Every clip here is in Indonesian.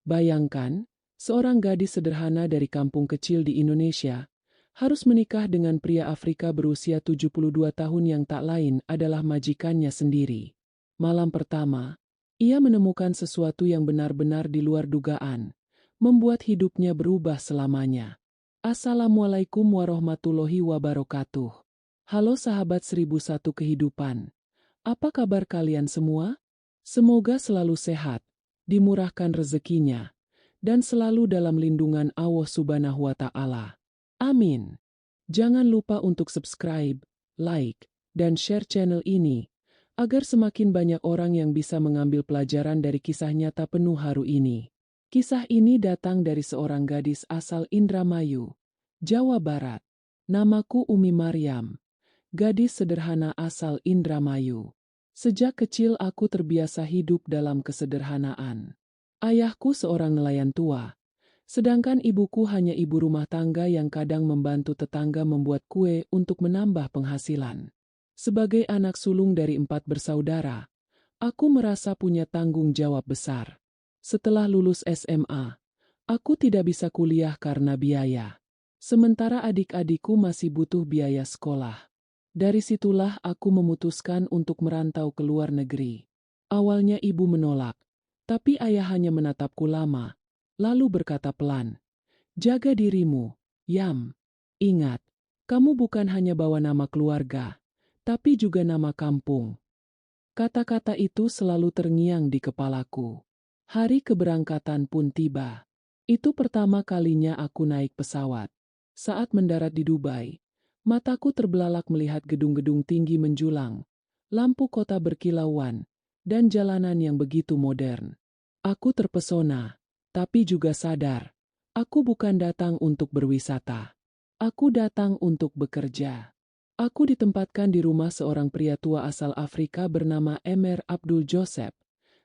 Bayangkan, seorang gadis sederhana dari kampung kecil di Indonesia harus menikah dengan pria Afrika berusia 72 tahun yang tak lain adalah majikannya sendiri. Malam pertama, ia menemukan sesuatu yang benar-benar di luar dugaan, membuat hidupnya berubah selamanya. Assalamualaikum warahmatullahi wabarakatuh. Halo sahabat 1001 kehidupan. Apa kabar kalian semua? Semoga selalu sehat, dimurahkan rezekinya, dan selalu dalam lindungan Allah Subhanahu wa Ta'ala. Amin. Jangan lupa untuk subscribe, like, dan share channel ini, agar semakin banyak orang yang bisa mengambil pelajaran dari kisah nyata penuh haru ini. Kisah ini datang dari seorang gadis asal Indramayu, Jawa Barat. Namaku Umi Maryam, gadis sederhana asal Indramayu. Sejak kecil aku terbiasa hidup dalam kesederhanaan. Ayahku seorang nelayan tua, sedangkan ibuku hanya ibu rumah tangga yang kadang membantu tetangga membuat kue untuk menambah penghasilan. Sebagai anak sulung dari 4 bersaudara, aku merasa punya tanggung jawab besar. Setelah lulus SMA, aku tidak bisa kuliah karena biaya. Sementara adik-adikku masih butuh biaya sekolah. Dari situlah aku memutuskan untuk merantau ke luar negeri. Awalnya ibu menolak, tapi ayah hanya menatapku lama, lalu berkata pelan, "Jaga dirimu, Yam. Ingat, kamu bukan hanya bawa nama keluarga, tapi juga nama kampung." Kata-kata itu selalu terngiang di kepalaku. Hari keberangkatan pun tiba. Itu pertama kalinya aku naik pesawat. Saat mendarat di Dubai, mataku terbelalak melihat gedung-gedung tinggi menjulang, lampu kota berkilauan, dan jalanan yang begitu modern. Aku terpesona, tapi juga sadar, aku bukan datang untuk berwisata. Aku datang untuk bekerja. Aku ditempatkan di rumah seorang pria tua asal Afrika bernama Emir Abdul Joseph,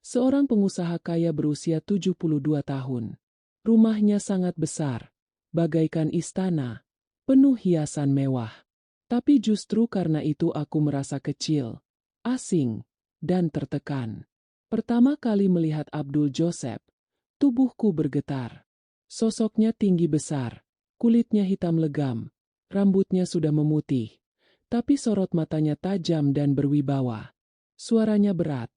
seorang pengusaha kaya berusia 72 tahun. Rumahnya sangat besar, bagaikan istana, penuh hiasan mewah. Tapi justru karena itu aku merasa kecil, asing, dan tertekan. Pertama kali melihat Abdul Joseph, tubuhku bergetar. Sosoknya tinggi besar, kulitnya hitam legam, rambutnya sudah memutih, tapi sorot matanya tajam dan berwibawa. Suaranya berat.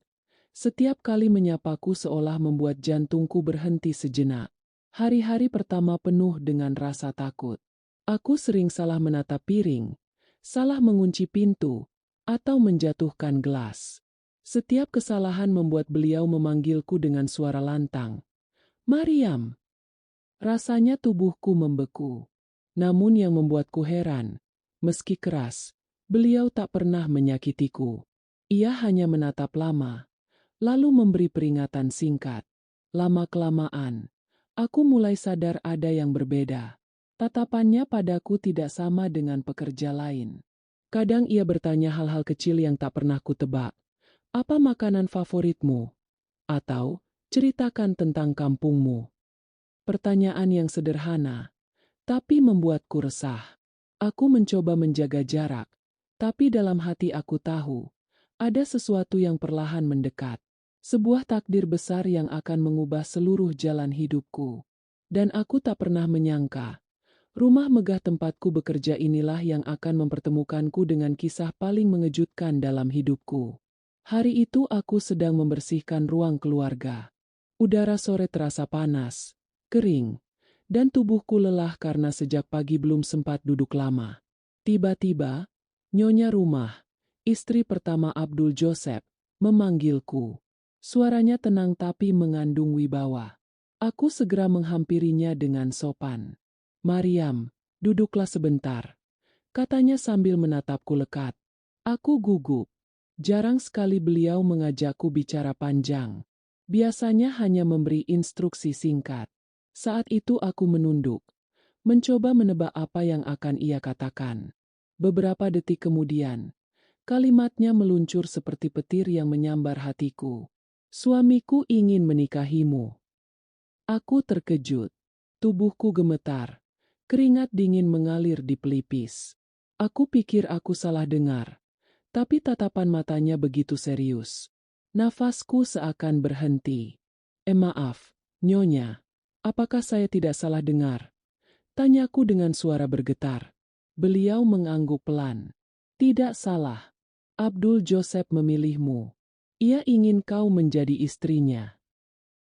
Setiap kali menyapaku seolah membuat jantungku berhenti sejenak. Hari-hari pertama penuh dengan rasa takut. Aku sering salah menatap piring, salah mengunci pintu, atau menjatuhkan gelas. Setiap kesalahan membuat beliau memanggilku dengan suara lantang. "Maryam." Rasanya tubuhku membeku. Namun yang membuatku heran, meski keras, beliau tak pernah menyakitiku. Ia hanya menatap lama, lalu memberi peringatan singkat. Lama-kelamaan, aku mulai sadar ada yang berbeda. Tatapannya padaku tidak sama dengan pekerja lain. Kadang ia bertanya hal-hal kecil yang tak pernah kutebak. "Apa makanan favoritmu?" Atau, "Ceritakan tentang kampungmu." Pertanyaan yang sederhana, tapi membuatku resah. Aku mencoba menjaga jarak, tapi dalam hati aku tahu, ada sesuatu yang perlahan mendekat. Sebuah takdir besar yang akan mengubah seluruh jalan hidupku. Dan aku tak pernah menyangka, rumah megah tempatku bekerja inilah yang akan mempertemukanku dengan kisah paling mengejutkan dalam hidupku. Hari itu aku sedang membersihkan ruang keluarga. Udara sore terasa panas, kering, dan tubuhku lelah karena sejak pagi belum sempat duduk lama. Tiba-tiba, nyonya rumah, istri pertama Abdul Joseph, memanggilku. Suaranya tenang tapi mengandung wibawa. Aku segera menghampirinya dengan sopan. "Maryam, duduklah sebentar," katanya sambil menatapku lekat. Aku gugup. Jarang sekali beliau mengajakku bicara panjang. Biasanya hanya memberi instruksi singkat. Saat itu aku menunduk, mencoba menebak apa yang akan ia katakan. Beberapa detik kemudian, kalimatnya meluncur seperti petir yang menyambar hatiku. "Suamiku ingin menikahimu." Aku terkejut. Tubuhku gemetar. Keringat dingin mengalir di pelipis. Aku pikir aku salah dengar, tapi tatapan matanya begitu serius. Nafasku seakan berhenti. Maaf, Nyonya, apakah saya tidak salah dengar? Tanyaku dengan suara bergetar. Beliau mengangguk pelan. Tidak salah. Abdul Joseph memilihmu. Ia ingin kau menjadi istrinya.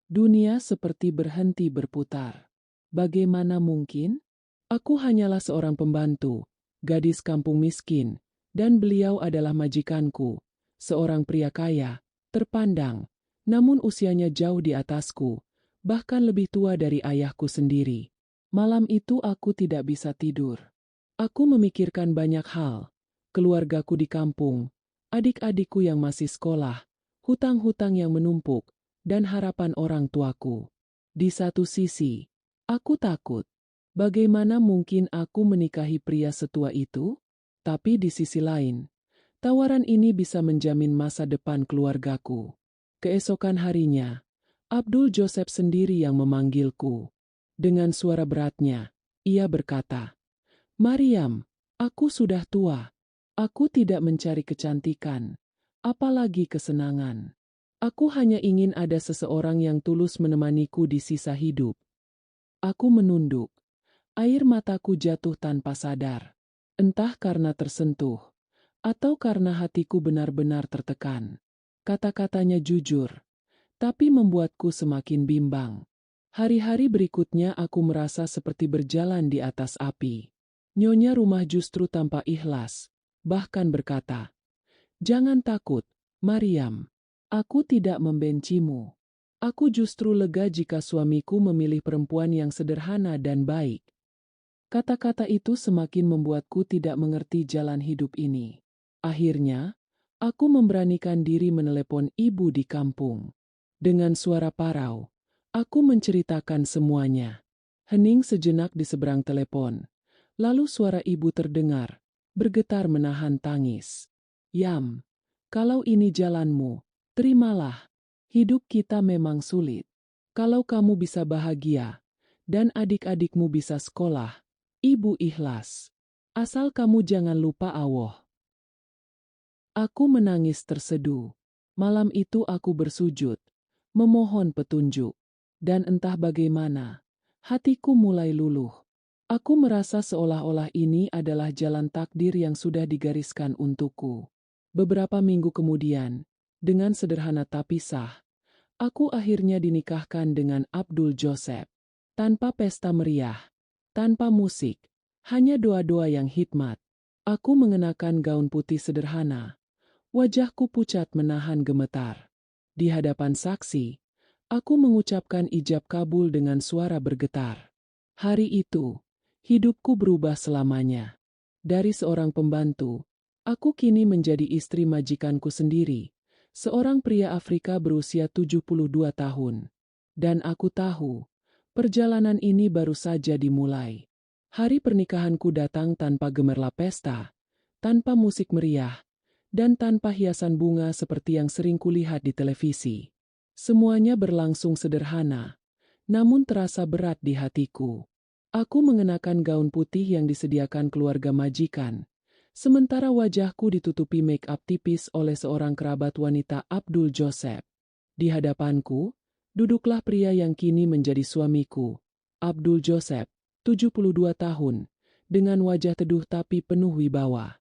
Dunia seperti berhenti berputar. Bagaimana mungkin? Aku hanyalah seorang pembantu, gadis kampung miskin, dan beliau adalah majikanku, seorang pria kaya, terpandang, namun usianya jauh di atasku, bahkan lebih tua dari ayahku sendiri. Malam itu aku tidak bisa tidur. Aku memikirkan banyak hal, keluargaku di kampung, adik-adikku yang masih sekolah, hutang-hutang yang menumpuk, dan harapan orang tuaku. Di satu sisi, aku takut. Bagaimana mungkin aku menikahi pria setua itu? Tapi di sisi lain, tawaran ini bisa menjamin masa depan keluargaku. Keesokan harinya, Abdul Joseph sendiri yang memanggilku. Dengan suara beratnya, ia berkata, "Maryam, aku sudah tua. Aku tidak mencari kecantikan, apalagi kesenangan. Aku hanya ingin ada seseorang yang tulus menemaniku di sisa hidup." Aku menunduk. Air mataku jatuh tanpa sadar. Entah karena tersentuh, atau karena hatiku benar-benar tertekan. Kata-katanya jujur, tapi membuatku semakin bimbang. Hari-hari berikutnya aku merasa seperti berjalan di atas api. Nyonya rumah justru tanpa ikhlas, bahkan berkata, "Jangan takut, Maryam. Aku tidak membencimu. Aku justru lega jika suamiku memilih perempuan yang sederhana dan baik." Kata-kata itu semakin membuatku tidak mengerti jalan hidup ini. Akhirnya, aku memberanikan diri menelepon ibu di kampung. Dengan suara parau, aku menceritakan semuanya. Hening sejenak di seberang telepon. Lalu suara ibu terdengar, bergetar menahan tangis. "Yam, kalau ini jalanmu, terimalah. Hidup kita memang sulit. Kalau kamu bisa bahagia, dan adik-adikmu bisa sekolah, ibu ikhlas. Asal kamu jangan lupa Allah." Aku menangis terseduh. Malam itu aku bersujud, memohon petunjuk. Dan entah bagaimana, hatiku mulai luluh. Aku merasa seolah-olah ini adalah jalan takdir yang sudah digariskan untukku. Beberapa minggu kemudian, dengan sederhana tapi sah, aku akhirnya dinikahkan dengan Abdul Joseph. Tanpa pesta meriah, tanpa musik, hanya doa-doa yang hikmat. Aku mengenakan gaun putih sederhana. Wajahku pucat menahan gemetar. Di hadapan saksi, aku mengucapkan ijab kabul dengan suara bergetar. Hari itu, hidupku berubah selamanya. Dari seorang pembantu, aku kini menjadi istri majikanku sendiri, seorang pria Afrika berusia 72 tahun. Dan aku tahu, perjalanan ini baru saja dimulai. Hari pernikahanku datang tanpa gemerlap pesta, tanpa musik meriah, dan tanpa hiasan bunga seperti yang sering kulihat di televisi. Semuanya berlangsung sederhana, namun terasa berat di hatiku. Aku mengenakan gaun putih yang disediakan keluarga majikan, sementara wajahku ditutupi make-up tipis oleh seorang kerabat wanita Abdul Joseph. Di hadapanku, duduklah pria yang kini menjadi suamiku, Abdul Joseph, 72 tahun, dengan wajah teduh tapi penuh wibawa.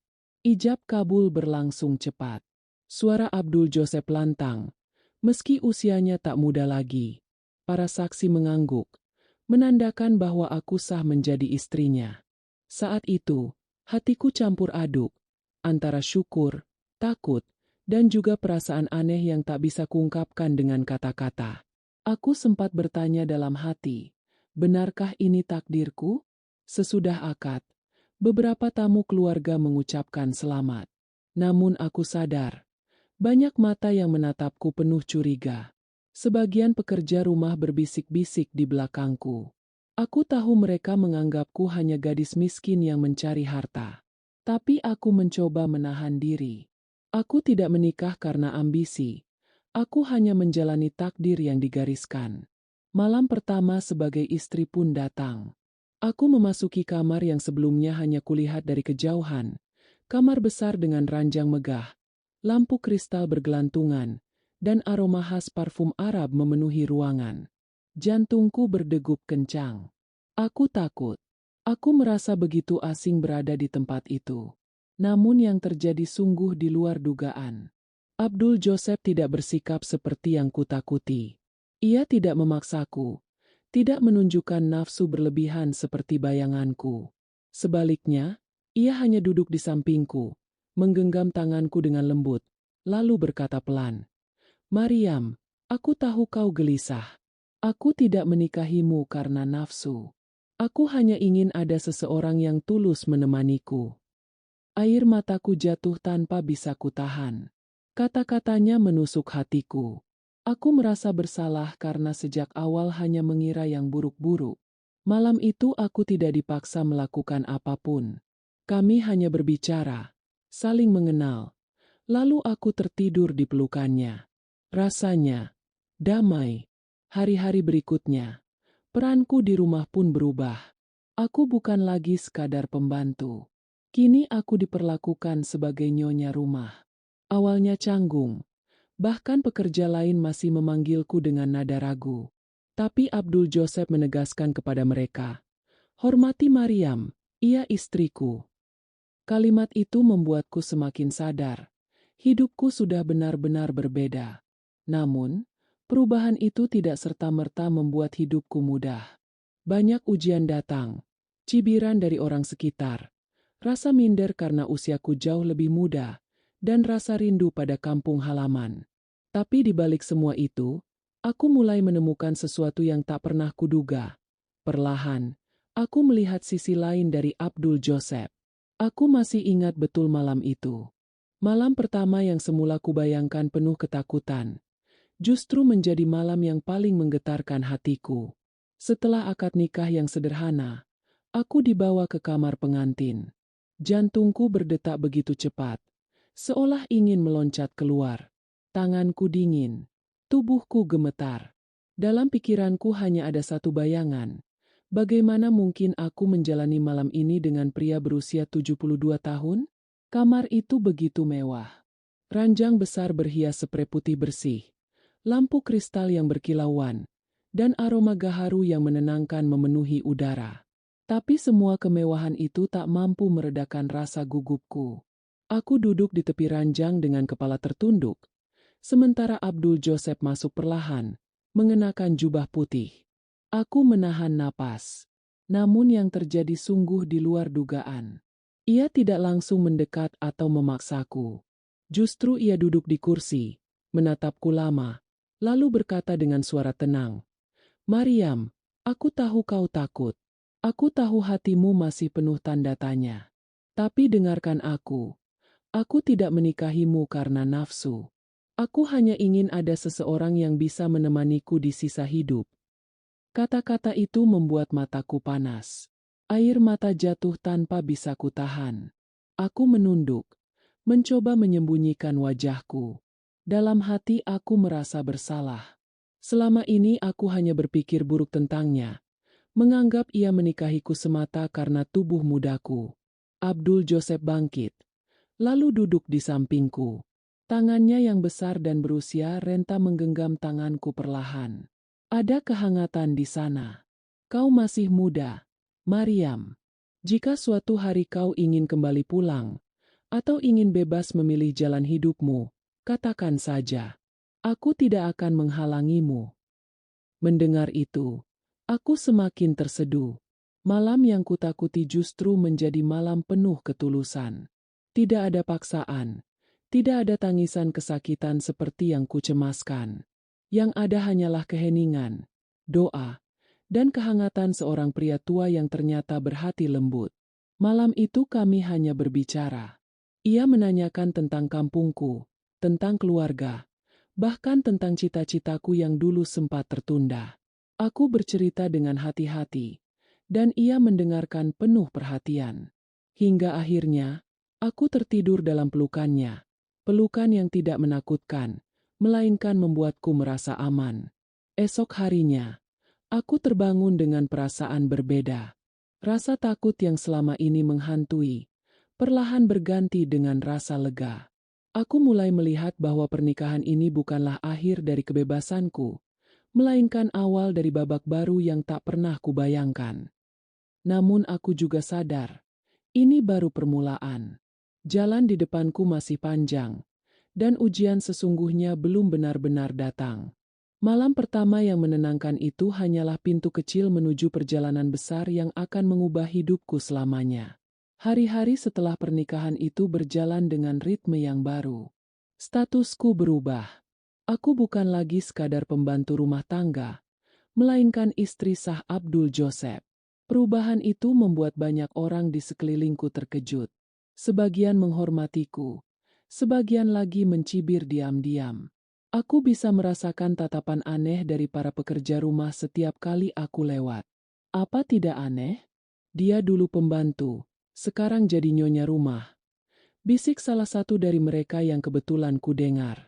Ijab kabul berlangsung cepat. Suara Abdul Joseph lantang, meski usianya tak muda lagi. Para saksi mengangguk, menandakan bahwa aku sah menjadi istrinya. Saat itu, hatiku campur aduk, antara syukur, takut, dan juga perasaan aneh yang tak bisa kuungkapkan dengan kata-kata. Aku sempat bertanya dalam hati, benarkah ini takdirku? Sesudah akad, beberapa tamu keluarga mengucapkan selamat. Namun aku sadar, banyak mata yang menatapku penuh curiga. Sebagian pekerja rumah berbisik-bisik di belakangku. Aku tahu mereka menganggapku hanya gadis miskin yang mencari harta. Tapi aku mencoba menahan diri. Aku tidak menikah karena ambisi. Aku hanya menjalani takdir yang digariskan. Malam pertama sebagai istri pun datang. Aku memasuki kamar yang sebelumnya hanya kulihat dari kejauhan. Kamar besar dengan ranjang megah, lampu kristal bergelantungan, dan aroma khas parfum Arab memenuhi ruangan. Jantungku berdegup kencang. Aku takut. Aku merasa begitu asing berada di tempat itu. Namun yang terjadi sungguh di luar dugaan. Abdul Joseph tidak bersikap seperti yang kutakuti. Ia tidak memaksaku, tidak menunjukkan nafsu berlebihan seperti bayanganku. Sebaliknya, ia hanya duduk di sampingku, menggenggam tanganku dengan lembut, lalu berkata pelan, "Maryam, aku tahu kau gelisah. Aku tidak menikahimu karena nafsu. Aku hanya ingin ada seseorang yang tulus menemaniku." Air mataku jatuh tanpa bisa kutahan. Kata-katanya menusuk hatiku. Aku merasa bersalah karena sejak awal hanya mengira yang buruk-buruk. Malam itu aku tidak dipaksa melakukan apapun. Kami hanya berbicara, saling mengenal. Lalu aku tertidur di pelukannya. Rasanya damai. Hari-hari berikutnya, peranku di rumah pun berubah. Aku bukan lagi sekadar pembantu. Kini aku diperlakukan sebagai nyonya rumah. Awalnya canggung, bahkan pekerja lain masih memanggilku dengan nada ragu. Tapi Abdul Joseph menegaskan kepada mereka, "Hormati Maryam, ia istriku." Kalimat itu membuatku semakin sadar. Hidupku sudah benar-benar berbeda. Namun, perubahan itu tidak serta-merta membuat hidupku mudah. Banyak ujian datang, cibiran dari orang sekitar, rasa minder karena usiaku jauh lebih muda, dan rasa rindu pada kampung halaman. Tapi di balik semua itu, aku mulai menemukan sesuatu yang tak pernah kuduga. Perlahan, aku melihat sisi lain dari Abdul Joseph. Aku masih ingat betul malam itu. Malam pertama yang semula kubayangkan penuh ketakutan, justru menjadi malam yang paling menggetarkan hatiku. Setelah akad nikah yang sederhana, aku dibawa ke kamar pengantin. Jantungku berdetak begitu cepat, seolah ingin meloncat keluar. Tanganku dingin, tubuhku gemetar. Dalam pikiranku hanya ada satu bayangan. Bagaimana mungkin aku menjalani malam ini dengan pria berusia 72 tahun? Kamar itu begitu mewah. Ranjang besar berhias sprei putih bersih, lampu kristal yang berkilauan, dan aroma gaharu yang menenangkan memenuhi udara. Tapi semua kemewahan itu tak mampu meredakan rasa gugupku. Aku duduk di tepi ranjang dengan kepala tertunduk, sementara Abdul Joseph masuk perlahan, mengenakan jubah putih. Aku menahan napas. Namun yang terjadi sungguh di luar dugaan. Ia tidak langsung mendekat atau memaksaku. Justru ia duduk di kursi, menatapku lama, lalu berkata dengan suara tenang, "Maryam, aku tahu kau takut. Aku tahu hatimu masih penuh tanda tanya. Tapi dengarkan aku tidak menikahimu karena nafsu. Aku hanya ingin ada seseorang yang bisa menemaniku di sisa hidup." Kata-kata itu membuat mataku panas. Air mata jatuh tanpa bisa kutahan. Aku menunduk, mencoba menyembunyikan wajahku. Dalam hati aku merasa bersalah. Selama ini aku hanya berpikir buruk tentangnya, menganggap ia menikahiku semata karena tubuh mudaku. Abdul Joseph bangkit, lalu duduk di sampingku. Tangannya yang besar dan berusia renta menggenggam tanganku perlahan. "Ada kehangatan di sana. Kau masih muda, Maryam. Jika suatu hari kau ingin kembali pulang, atau ingin bebas memilih jalan hidupmu, katakan saja. Aku tidak akan menghalangimu." Mendengar itu, aku semakin terseduh. Malam yang kutakuti justru menjadi malam penuh ketulusan. Tidak ada paksaan, tidak ada tangisan kesakitan seperti yang kucemaskan. Yang ada hanyalah keheningan, doa, dan kehangatan seorang pria tua yang ternyata berhati lembut. Malam itu kami hanya berbicara. Ia menanyakan tentang kampungku, tentang keluarga, bahkan tentang cita-citaku yang dulu sempat tertunda. Aku bercerita dengan hati-hati, dan ia mendengarkan penuh perhatian. Hingga akhirnya, aku tertidur dalam pelukannya. Pelukan yang tidak menakutkan, melainkan membuatku merasa aman. Esok harinya, aku terbangun dengan perasaan berbeda. Rasa takut yang selama ini menghantui, perlahan berganti dengan rasa lega. Aku mulai melihat bahwa pernikahan ini bukanlah akhir dari kebebasanku, melainkan awal dari babak baru yang tak pernah kubayangkan. Namun aku juga sadar, ini baru permulaan. Jalan di depanku masih panjang, dan ujian sesungguhnya belum benar-benar datang. Malam pertama yang menenangkan itu hanyalah pintu kecil menuju perjalanan besar yang akan mengubah hidupku selamanya. Hari-hari setelah pernikahan itu berjalan dengan ritme yang baru. Statusku berubah. Aku bukan lagi sekadar pembantu rumah tangga, melainkan istri sah Abdul Joseph. Perubahan itu membuat banyak orang di sekelilingku terkejut. Sebagian menghormatiku, sebagian lagi mencibir diam-diam. Aku bisa merasakan tatapan aneh dari para pekerja rumah setiap kali aku lewat. Apa tidak aneh? Dia dulu pembantu, sekarang jadi nyonya rumah. Bisik salah satu dari mereka yang kebetulan ku dengar.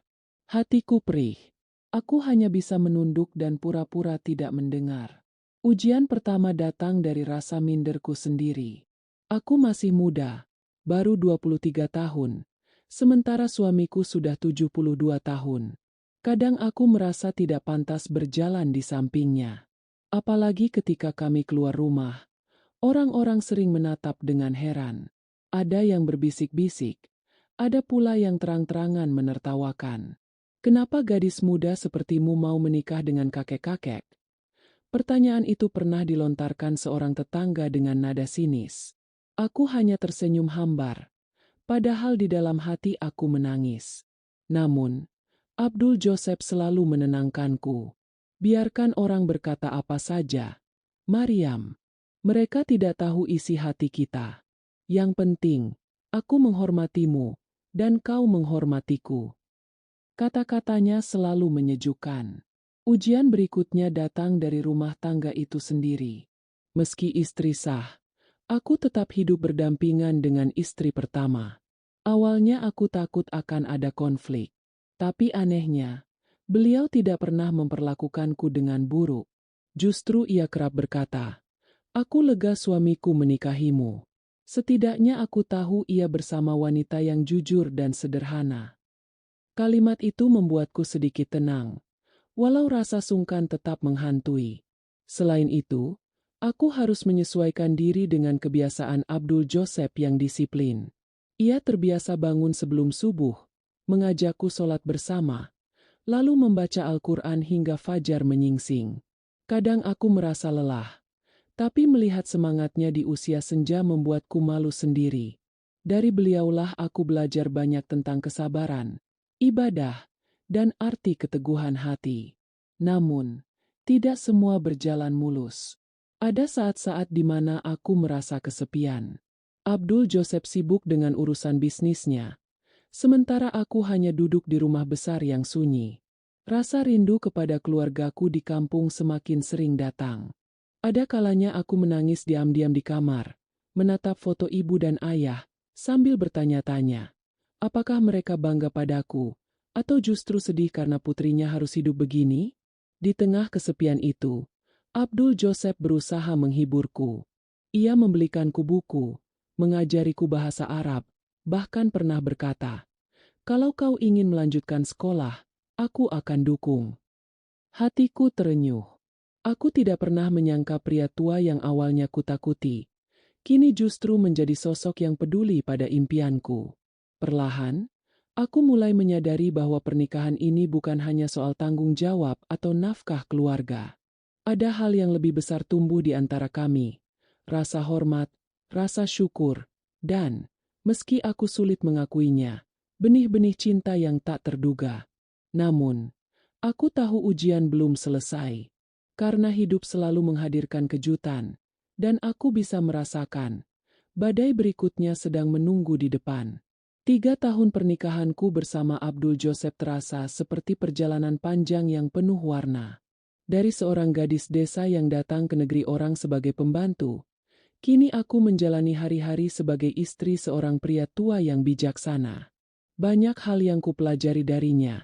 Hatiku perih. Aku hanya bisa menunduk dan pura-pura tidak mendengar. Ujian pertama datang dari rasa minderku sendiri. Aku masih muda, baru 23 tahun, sementara suamiku sudah 72 tahun. Kadang aku merasa tidak pantas berjalan di sampingnya. Apalagi ketika kami keluar rumah, orang-orang sering menatap dengan heran. Ada yang berbisik-bisik, ada pula yang terang-terangan menertawakan. Kenapa gadis muda sepertimu mau menikah dengan kakek-kakek? Pertanyaan itu pernah dilontarkan seorang tetangga dengan nada sinis. Aku hanya tersenyum hambar, padahal di dalam hati aku menangis. Namun, Abdul Joseph selalu menenangkanku. Biarkan orang berkata apa saja. Mariam, mereka tidak tahu isi hati kita. Yang penting, aku menghormatimu, dan kau menghormatiku. Kata-katanya selalu menyejukkan. Ujian berikutnya datang dari rumah tangga itu sendiri. Meski istri sah, aku tetap hidup berdampingan dengan istri pertama. Awalnya aku takut akan ada konflik. Tapi anehnya, beliau tidak pernah memperlakukanku dengan buruk. Justru ia kerap berkata, "Aku lega suamiku menikahimu. Setidaknya aku tahu ia bersama wanita yang jujur dan sederhana." Kalimat itu membuatku sedikit tenang, walau rasa sungkan tetap menghantui. Selain itu, aku harus menyesuaikan diri dengan kebiasaan Abdul Joseph yang disiplin. Ia terbiasa bangun sebelum subuh, mengajakku sholat bersama, lalu membaca Al-Quran hingga fajar menyingsing. Kadang aku merasa lelah, tapi melihat semangatnya di usia senja membuatku malu sendiri. Dari beliaulah aku belajar banyak tentang kesabaran, ibadah, dan arti keteguhan hati. Namun, tidak semua berjalan mulus. Ada saat-saat di mana aku merasa kesepian. Abdul Joseph sibuk dengan urusan bisnisnya, sementara aku hanya duduk di rumah besar yang sunyi. Rasa rindu kepada keluargaku di kampung semakin sering datang. Ada kalanya aku menangis diam-diam di kamar, menatap foto ibu dan ayah, sambil bertanya-tanya, apakah mereka bangga padaku, atau justru sedih karena putrinya harus hidup begini? Di tengah kesepian itu, Abdul Joseph berusaha menghiburku. Ia membelikanku buku, mengajariku bahasa Arab, bahkan pernah berkata, "Kalau kau ingin melanjutkan sekolah, aku akan dukung." Hatiku terenyuh. Aku tidak pernah menyangka pria tua yang awalnya kutakuti, kini justru menjadi sosok yang peduli pada impianku. Perlahan, aku mulai menyadari bahwa pernikahan ini bukan hanya soal tanggung jawab atau nafkah keluarga. Ada hal yang lebih besar tumbuh di antara kami, rasa hormat, rasa syukur, dan, meski aku sulit mengakuinya, benih-benih cinta yang tak terduga. Namun, aku tahu ujian belum selesai, karena hidup selalu menghadirkan kejutan, dan aku bisa merasakan badai berikutnya sedang menunggu di depan. 3 tahun pernikahanku bersama Abdul Joseph terasa seperti perjalanan panjang yang penuh warna. Dari seorang gadis desa yang datang ke negeri orang sebagai pembantu, kini aku menjalani hari-hari sebagai istri seorang pria tua yang bijaksana. Banyak hal yang kupelajari darinya.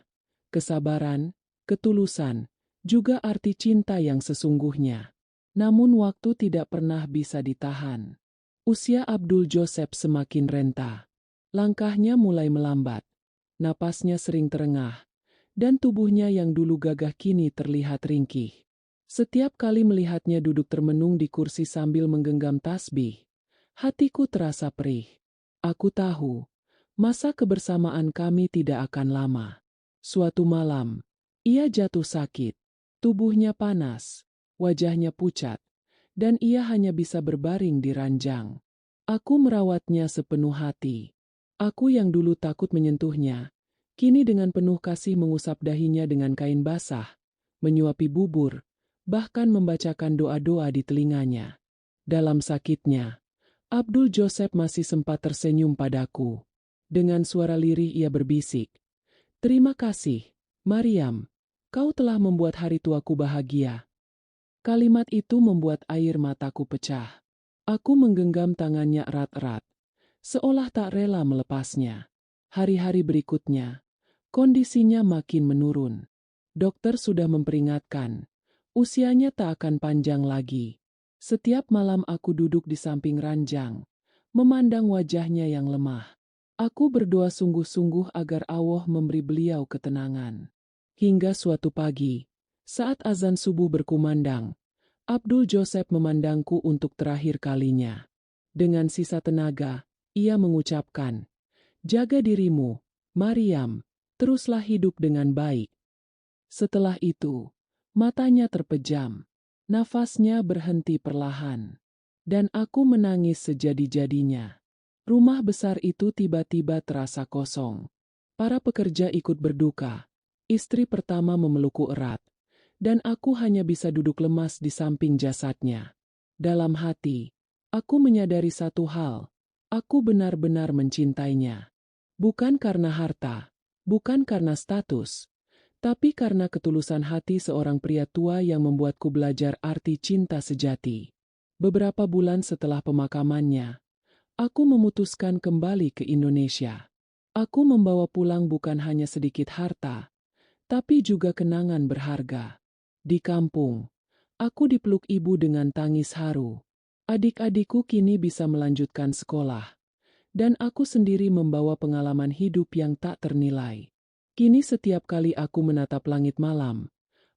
Kesabaran, ketulusan, juga arti cinta yang sesungguhnya. Namun waktu tidak pernah bisa ditahan. Usia Abdul Joseph semakin renta. Langkahnya mulai melambat, napasnya sering terengah, dan tubuhnya yang dulu gagah kini terlihat ringkih. Setiap kali melihatnya duduk termenung di kursi sambil menggenggam tasbih, hatiku terasa perih. Aku tahu, masa kebersamaan kami tidak akan lama. Suatu malam, ia jatuh sakit. Tubuhnya panas, wajahnya pucat, dan ia hanya bisa berbaring di ranjang. Aku merawatnya sepenuh hati. Aku yang dulu takut menyentuhnya, kini dengan penuh kasih mengusap dahinya dengan kain basah, menyuapi bubur, bahkan membacakan doa-doa di telinganya. Dalam sakitnya, Abdul Joseph masih sempat tersenyum padaku. Dengan suara lirih ia berbisik, "Terima kasih, Mariam. Kau telah membuat hari tuaku bahagia." Kalimat itu membuat air mataku pecah. Aku menggenggam tangannya erat-erat, seolah tak rela melepasnya. Hari-hari berikutnya, kondisinya makin menurun. Dokter sudah memperingatkan, usianya tak akan panjang lagi. Setiap malam aku duduk di samping ranjang, memandang wajahnya yang lemah. Aku berdoa sungguh-sungguh agar Allah memberi beliau ketenangan. Hingga suatu pagi, saat azan subuh berkumandang, Abdul Joseph memandangku untuk terakhir kalinya. Dengan sisa tenaga, ia mengucapkan, "Jaga dirimu, Mariam, teruslah hidup dengan baik." Setelah itu, matanya terpejam, nafasnya berhenti perlahan, dan aku menangis sejadi-jadinya. Rumah besar itu tiba-tiba terasa kosong. Para pekerja ikut berduka, istri pertama memelukku erat, dan aku hanya bisa duduk lemas di samping jasadnya. Dalam hati, aku menyadari satu hal, aku benar-benar mencintainya. Bukan karena harta, bukan karena status, tapi karena ketulusan hati seorang pria tua yang membuatku belajar arti cinta sejati. Beberapa bulan setelah pemakamannya, aku memutuskan kembali ke Indonesia. Aku membawa pulang bukan hanya sedikit harta, tapi juga kenangan berharga. Di kampung, aku dipeluk ibu dengan tangis haru. Adik-adikku kini bisa melanjutkan sekolah, dan aku sendiri membawa pengalaman hidup yang tak ternilai. Kini setiap kali aku menatap langit malam,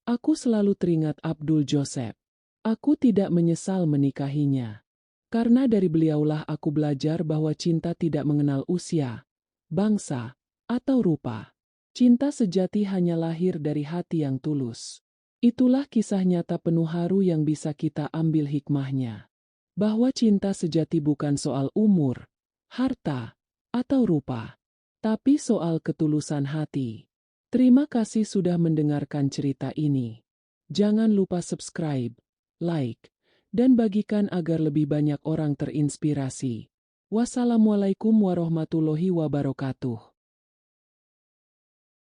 aku selalu teringat Abdul Joseph. Aku tidak menyesal menikahinya. Karena dari beliaulah aku belajar bahwa cinta tidak mengenal usia, bangsa, atau rupa. Cinta sejati hanya lahir dari hati yang tulus. Itulah kisah nyata penuh haru yang bisa kita ambil hikmahnya. Bahwa cinta sejati bukan soal umur, harta, atau rupa, tapi soal ketulusan hati. Terima kasih sudah mendengarkan cerita ini. Jangan lupa subscribe, like, dan bagikan agar lebih banyak orang terinspirasi. Wassalamualaikum warahmatullahi wabarakatuh.